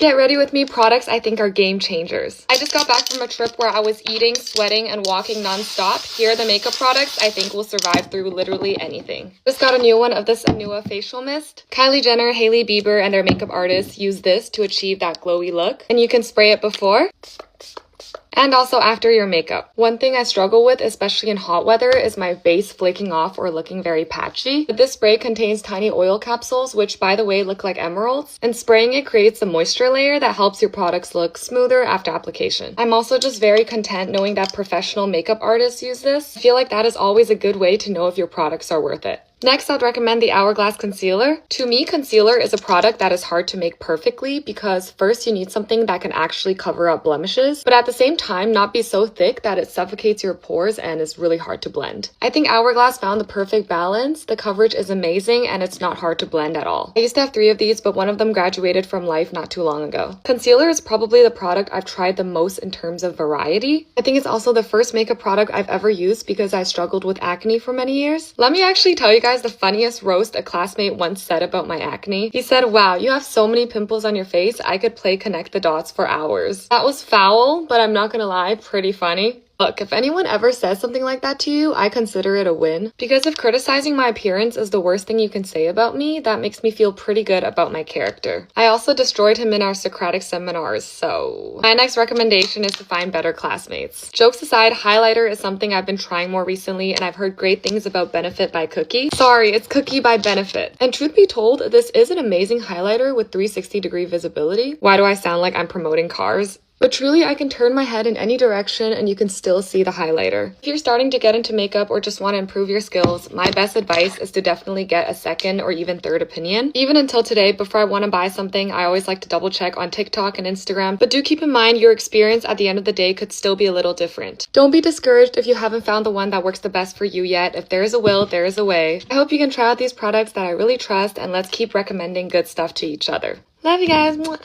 Get ready with me products I think are game changers. I just got back from a trip where I was eating, sweating, and walking non-stop. Here are the makeup products I think will survive through literally anything. Just got a new one of this Anua facial mist. Kylie Jenner, Hailey Bieber, and their makeup artists use this to achieve that glowy look. And you can spray it before and also after your makeup. One thing I struggle with, especially in hot weather, is my base flaking off or looking very patchy. But this spray contains tiny oil capsules, which by the way look like emeralds, and spraying it creates a moisture layer that helps your products look smoother after application. I'm also just very content knowing that professional makeup artists use this. I feel like that is always a good way to know if your products are worth it. Next, I'd recommend the Hourglass Concealer. To me, concealer is a product that is hard to make perfectly because first you need something that can actually cover up blemishes, but at the same time not be so thick that it suffocates your pores and is really hard to blend. I think Hourglass found the perfect balance. The coverage is amazing and it's not hard to blend at all. I used to have 3 of these, but one of them graduated from life not too long ago. Concealer is probably the product I've tried the most in terms of variety. I think it's also the first makeup product I've ever used because I struggled with acne for many years. Let me actually tell you guys the funniest roast a classmate once said about my acne. He said, "Wow, you have so many pimples on your face, I could play connect the dots for hours." That was foul, but I'm not gonna lie, pretty funny. Look, if anyone ever says something like that to you, I consider it a win. Because if criticizing my appearance is the worst thing you can say about me, that makes me feel pretty good about my character. I also destroyed him in our Socratic seminars, so... My next recommendation is to find better classmates. Jokes aside, highlighter is something I've been trying more recently, and I've heard great things about Benefit by Cookie. Sorry, it's Cookie by Benefit. And truth be told, this is an amazing highlighter with 360-degree visibility. Why do I sound like I'm promoting cars? But truly, I can turn my head in any direction and you can still see the highlighter. If you're starting to get into makeup or just want to improve your skills, my best advice is to definitely get a second or even third opinion. Even until today, before I want to buy something, I always like to double check on TikTok and Instagram. But do keep in mind your experience at the end of the day could still be a little different. Don't be discouraged if you haven't found the one that works the best for you yet. If there is a will, there is a way. I hope you can try out these products that I really trust, and let's keep recommending good stuff to each other. Love you guys. Mwah.